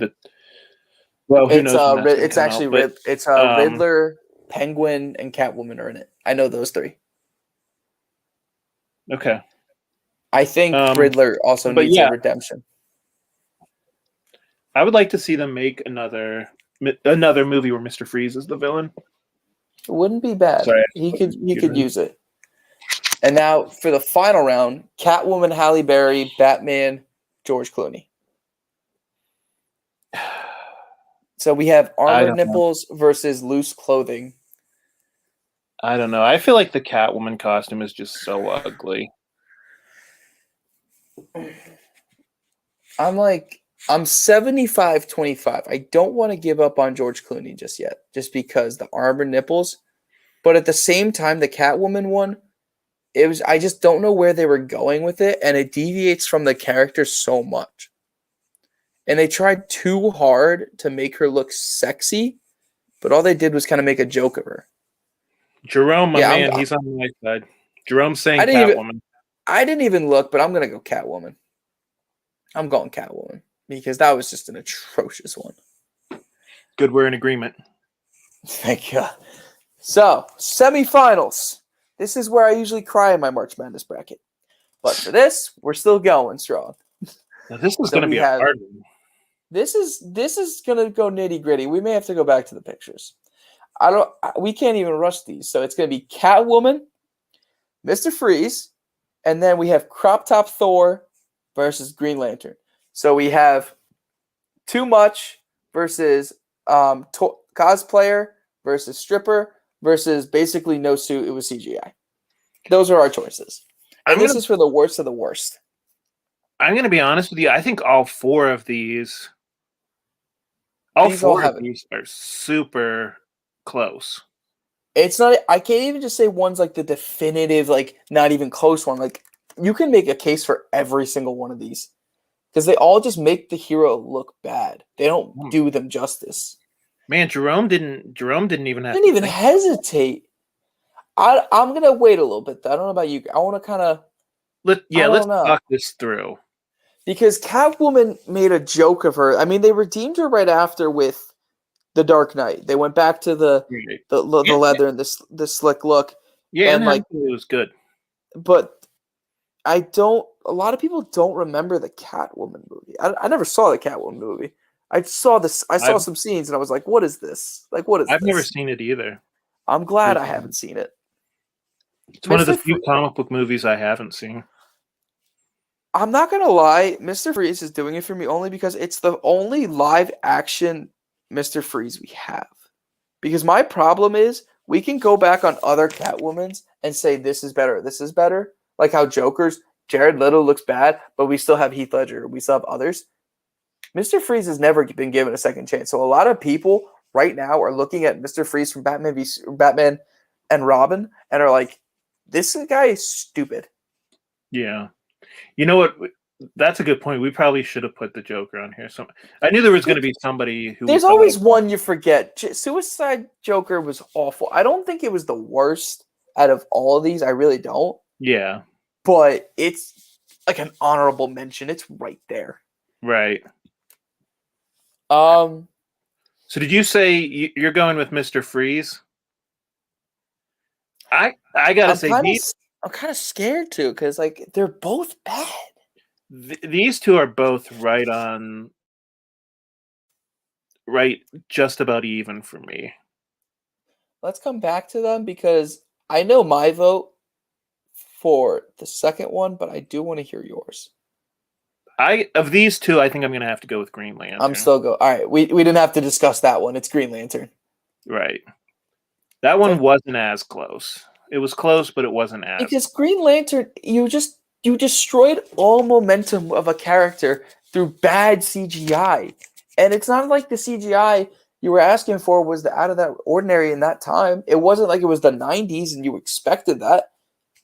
Well, who knows? It's actually Riddler, Penguin, and Catwoman are in it. I know those three. Okay. I think Riddler also needs a redemption. I would like to see them make another movie where Mr. Freeze is the villain. It wouldn't be bad. Sorry, he could use it. And now for the final round, Catwoman, Halle Berry, Batman, George Clooney. So we have armored nipples versus loose clothing. I don't know. I feel like the Catwoman costume is just so ugly. I'm 75-25. I don't want to give up on George Clooney just yet, just because the armored nipples. But at the same time, the Catwoman one, I just don't know where they were going with it, and it deviates from the character so much. And they tried too hard to make her look sexy, but all they did was kind of make a joke of her. Jerome, man, he's on my side. Jerome's saying Catwoman. I didn't even look, but I'm going to go Catwoman. I'm going Catwoman because that was just an atrocious one. Good, we're in agreement. Thank you. So, semifinals. This is where I usually cry in my March Madness bracket. But for this, we're still going strong. Now, this is going to be a hard one. This is going to go nitty-gritty. We may have to go back to the pictures. We can't even rush these. So it's going to be Catwoman, Mr. Freeze, and then we have Crop Top Thor versus Green Lantern. So we have Too Much versus cosplayer versus stripper versus basically no suit. It was CGI. Those are our choices. And this gonna is for the worst of the worst. I'm gonna be honest with you. I think all four of these These all have it. are super close. It's not. I can't even just say one's like the definitive, like not even close one. Like you can make a case for every single one of these because they all just make the hero look bad. They don't do them justice. Man, Jerome didn't even have Didn't even hesitate. I'm gonna wait a little bit. I don't know about you. I want to kind of. Let's talk this through. Because Catwoman made a joke of her. I mean, they redeemed her right after with The Dark Knight. They went back to the leather and the slick look. Yeah, and like it was good. But a lot of people don't remember the Catwoman movie. I never saw the Catwoman movie. I saw some scenes and I was like, what is this? Like, what is this? I've never seen it either. I'm glad I haven't seen it. It's one of the few comic book movies I haven't seen. I'm not going to lie. Mr. Freeze is doing it for me only because it's the only live action Mr. Freeze we have. Because my problem is we can go back on other Catwomans and say this is better. This is better. Like how Joker's Jared Leto looks bad, but we still have Heath Ledger. We still have others. Mr. Freeze has never been given a second chance. So a lot of people right now are looking at Mr. Freeze from Batman and Robin and are like, this guy is stupid. Yeah. You know what? That's a good point. We probably should have put the Joker on here. So I knew there was going to be somebody who. There's always one you forget. Suicide Joker was awful. I don't think it was the worst out of all of these. I really don't. Yeah. But it's like an honorable mention. It's right there. Right. So did you say you're going with Mr. Freeze? I gotta say I'm kind of scared too because like they're both bad. These two are both right just about even for me. Let's come back to them because I know my vote for the second one, but I do want to hear yours. Of these two, I think I'm going to have to go with Green Lantern. I'm still go. All right, we didn't have to discuss that one. It's Green Lantern. Right. That one wasn't as close. It was close, but it wasn't as because Green Lantern, you destroyed all momentum of a character through bad CGI, and it's not like the CGI you were asking for was out of that ordinary in that time. It wasn't like it was the 90s and you expected that.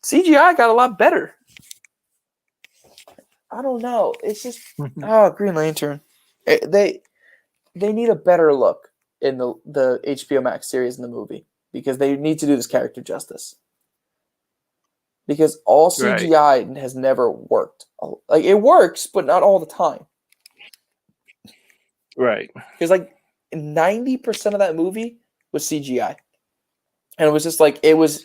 CGI got a lot better. I don't know. It's just Green Lantern. They need a better look in the HBO Max series in the movie because they need to do this character justice. Because all CGI has never worked. Like it works, but not all the time. Right. Because like 90% of that movie was CGI, and it was just like it was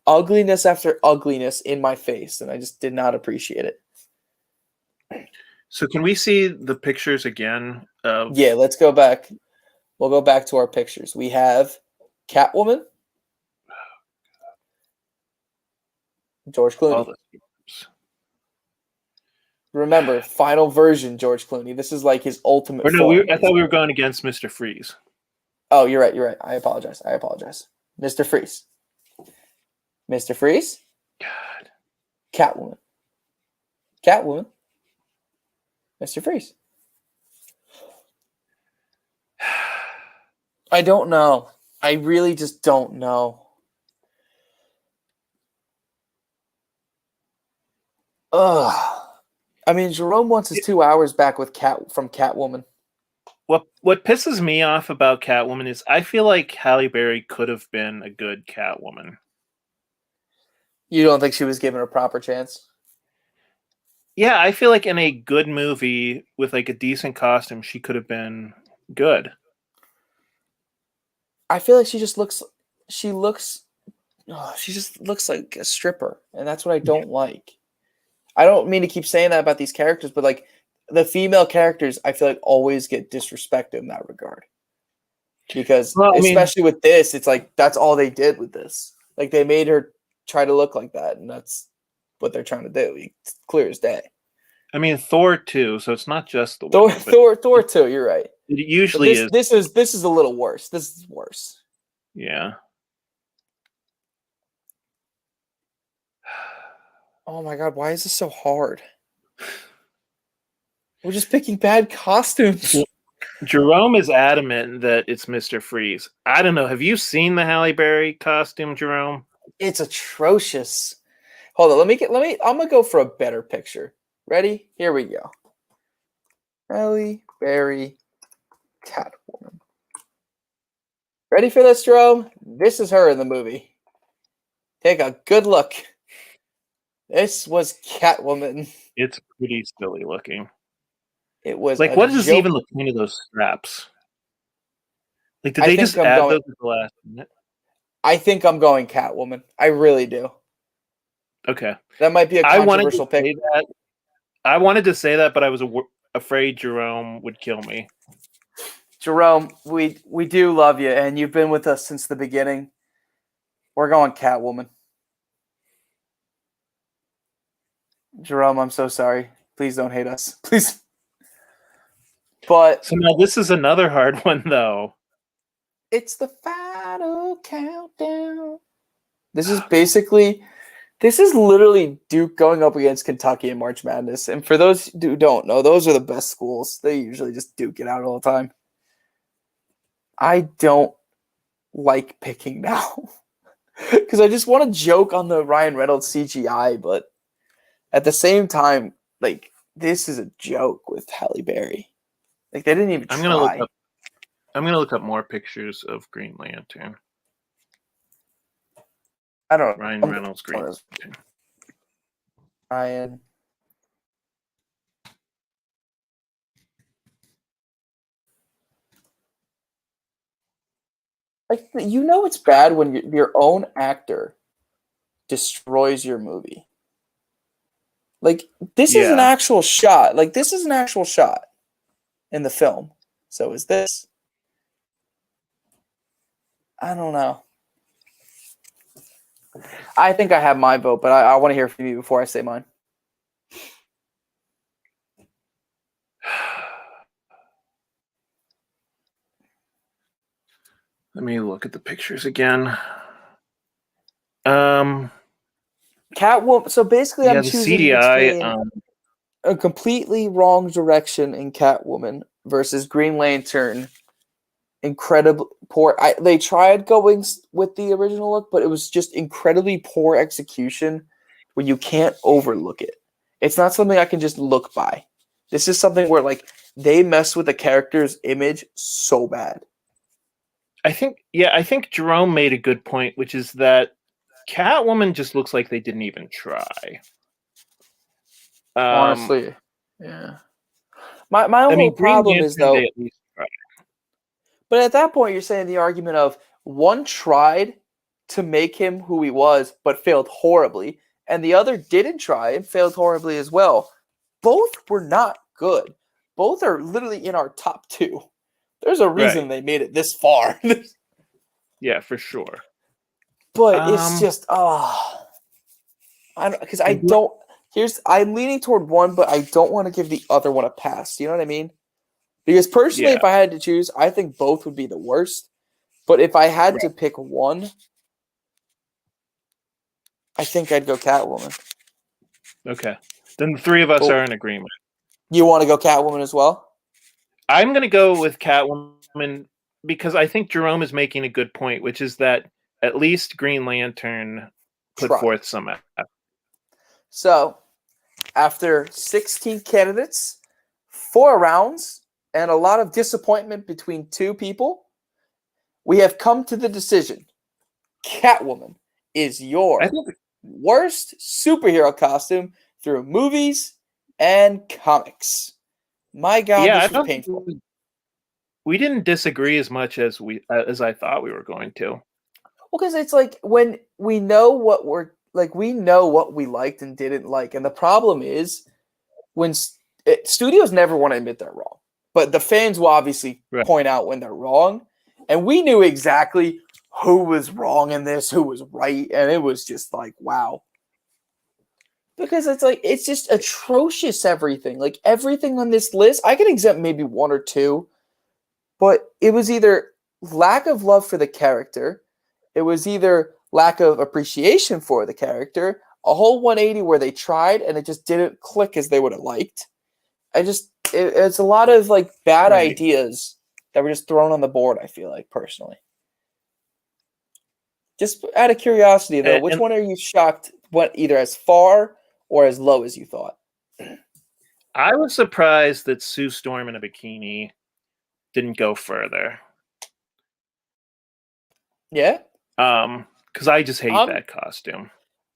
ugliness after ugliness in my face, and I just did not appreciate it. So can we see the pictures again? Yeah, let's go back. We'll go back to our pictures. We have Catwoman, George Clooney. Remember, final version George Clooney. This is like his ultimate. I thought we were going against Mr. Freeze. Oh, you're right. I apologize. Mr. Freeze. Mr. Freeze. God. Catwoman. Mr. Freeze. I don't know. I really just don't know. Ugh. I mean, Jerome wants his 2 hours back with from Catwoman. What pisses me off about Catwoman is I feel like Halle Berry could have been a good Catwoman. You don't think she was given a proper chance? Yeah, I feel like in a good movie with like a decent costume, she could have been good. I feel like she just looks like a stripper, and that's what I don't like. I don't mean to keep saying that about these characters, but like the female characters, I feel like always get disrespected in that regard. Because especially with this, it's like that's all they did with this. Like they made her try to look like that, and that's what they're trying to do. It's clear as day. I mean, Thor too, so it's not just the women, Thor too. You're right. It usually is. This is a little worse. This is worse. Yeah. Oh my god, why is this so hard? We're just picking bad costumes. Jerome is adamant that it's Mr. Freeze. I don't know. Have you seen the Halle Berry costume, Jerome? It's atrocious. Hold on, I'm gonna go for a better picture. Ready? Here we go. Halle Berry Catwoman. Ready for this, Jerome? This is her in the movie. Take a good look. This was Catwoman. It's pretty silly looking. It was like, what is even the point of those straps? Like, did they just add those at the last minute? I think I'm going Catwoman. I really do. Okay. That might be a controversial pick. I wanted to say that, but I was afraid Jerome would kill me. Jerome, we do love you, and you've been with us since the beginning. We're going Catwoman. Jerome, I'm so sorry. Please don't hate us. Please. But so now this is another hard one, though. It's the final countdown. This is literally Duke going up against Kentucky in March Madness. And for those who don't know, those are the best schools. They usually just duke it out all the time. I don't like picking now. Because I just want to joke on the Ryan Reynolds CGI, but at the same time, like, this is a joke with Halle Berry. Like, they didn't even try. I'm gonna look up more pictures of Green Lantern. I don't know. Ryan Reynolds Green Lantern. Ryan. Like, you know it's bad when your own actor destroys your movie. Like, this is an actual shot. Like, this is an actual shot in the film. So is this. I don't know. I think I have my vote, but I want to hear from you before I say mine. Let me look at the pictures again. Catwoman. So basically, I'm choosing CGI, a completely wrong direction in Catwoman versus Green Lantern. Incredibly poor. They tried going with the original look, but it was just incredibly poor execution where you can't overlook it. It's not something I can just look by. This is something where, like, they mess with the character's image so bad. I think Jerome made a good point, which is that Catwoman just looks like they didn't even try. Honestly, yeah. My whole problem is, though, they at least tried. But at that point, you're saying the argument of one tried to make him who he was, but failed horribly, and the other didn't try and failed horribly as well. Both were not good. Both are literally in our top two. There's a reason they made it this far. Yeah, for sure. But it's just, because I'm leaning toward one, but I don't want to give the other one a pass. You know what I mean? Because personally, if I had to choose, I think both would be the worst. But if I had to pick one, I think I'd go Catwoman. Okay. Then the three of us are in agreement. You want to go Catwoman as well? I'm going to go with Catwoman because I think Jerome is making a good point, which is that at least Green Lantern put forth some effort. So, after 16 candidates, 4 rounds, and a lot of disappointment between 2 people, we have come to the decision. Catwoman is your worst superhero costume through movies and comics. My God, this was painful. We didn't disagree as much as I thought we were going to. Well, because it's like when we know what we know what we liked and didn't like, and the problem is when studios never want to admit they're wrong, but the fans will obviously point out when they're wrong, and we knew exactly who was wrong in this, who was right, and it was just like, wow. Because it's just atrocious, everything. Like, everything on this list, I can exempt maybe 1 or 2, but it was either lack of love for the character, it was either lack of appreciation for the character, a whole 180 where they tried and it just didn't click as they would have liked. It's a lot of like bad Right. ideas that were just thrown on the board, I feel like, personally. Just out of curiosity, though, which one are you shocked went either as far or as low as you thought? I was surprised that Sue Storm in a bikini didn't go further. Yeah? Because I just hate that costume.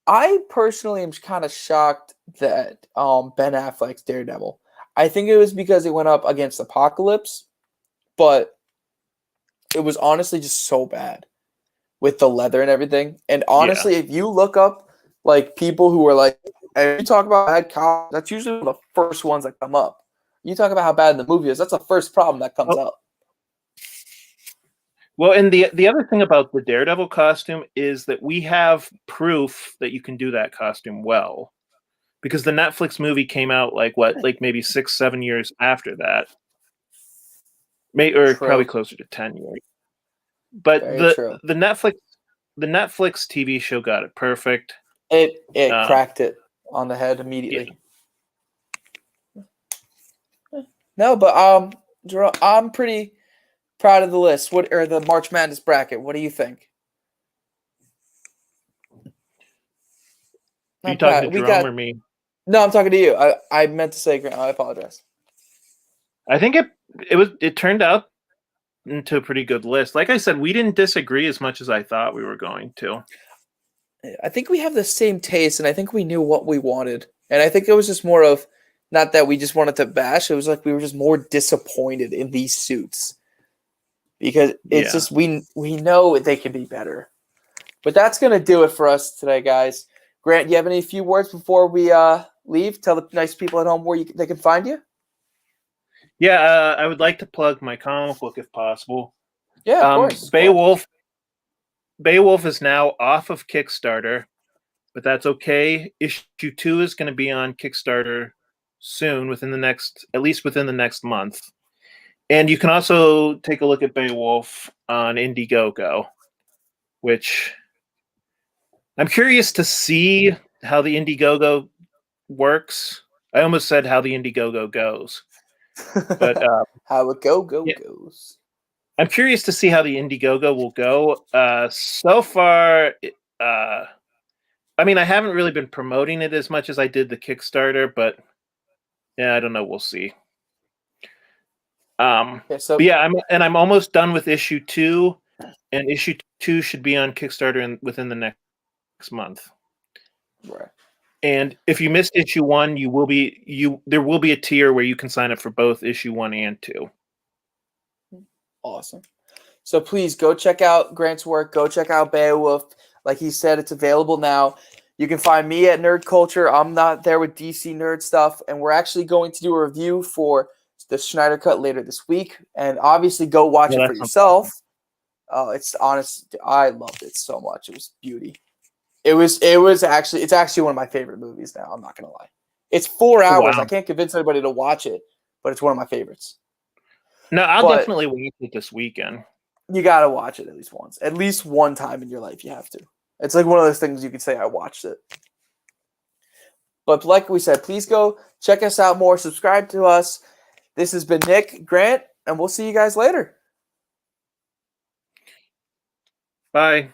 I personally am kind of shocked that Ben Affleck's Daredevil. I think it was because it went up against Apocalypse, but it was honestly just so bad with the leather and everything. And honestly, if you look up like people who are like, and you talk about bad costumes, that's usually one of the first ones that come up. You talk about how bad the movie is, that's the first problem that comes up. Well, and the other thing about the Daredevil costume is that we have proof that you can do that costume well. Because the Netflix movie came out like maybe 6-7 years after that. Probably closer to 10 years. But the Netflix TV show got it perfect. It cracked it on the head immediately. Yeah. No, but I'm pretty proud of the list. What or the March Madness bracket? What do you think? Are you talking to Jerome or me? No, I'm talking to you. I meant to say, I apologize. I think it turned out into a pretty good list. Like I said, we didn't disagree as much as I thought we were going to. I think we have the same taste, and I think we knew what we wanted. And I think it was just more of, not that we just wanted to bash, it was like we were just more disappointed in these suits. Because it's just, we know they can be better. But that's going to do it for us today, guys. Grant, you have any few words before we leave? Tell the nice people at home where they can find you. Yeah, I would like to plug my comic book if possible. Yeah, of course. Beowulf is now off of Kickstarter, but that's okay. Issue 2 is going to be on Kickstarter soon, at least within the next month. And you can also take a look at Beowulf on Indiegogo, which I'm curious to see how the Indiegogo works. I almost said how the Indiegogo goes. But how it goes. I'm curious to see how the Indiegogo will go. So far, I mean, I haven't really been promoting it as much as I did the Kickstarter, but yeah, I don't know. We'll see. I'm almost done with issue 2, and issue 2 should be on Kickstarter within the next month. Right. And if you missed issue 1, there will be a tier where you can sign up for both issue 1 and 2. Awesome. So please go check out Grant's work. Go check out Beowulf. Like he said, it's available now. You can find me at Nerd Culture. I'm not there with DC Nerd stuff, and we're actually going to do a review for the Snyder Cut later this week. And obviously, go watch it for yourself. It's honest. I loved it so much. It was beauty. It's actually one of my favorite movies now. I'm not gonna lie. It's 4 hours. Wow. I can't convince anybody to watch it, but it's one of my favorites. No, I'll definitely watch it this weekend. You gotta watch it at least once. At least one time in your life, you have to. It's like one of those things you could say, I watched it. But like we said, please go check us out more. Subscribe to us. This has been Nick, Grant, and we'll see you guys later. Bye.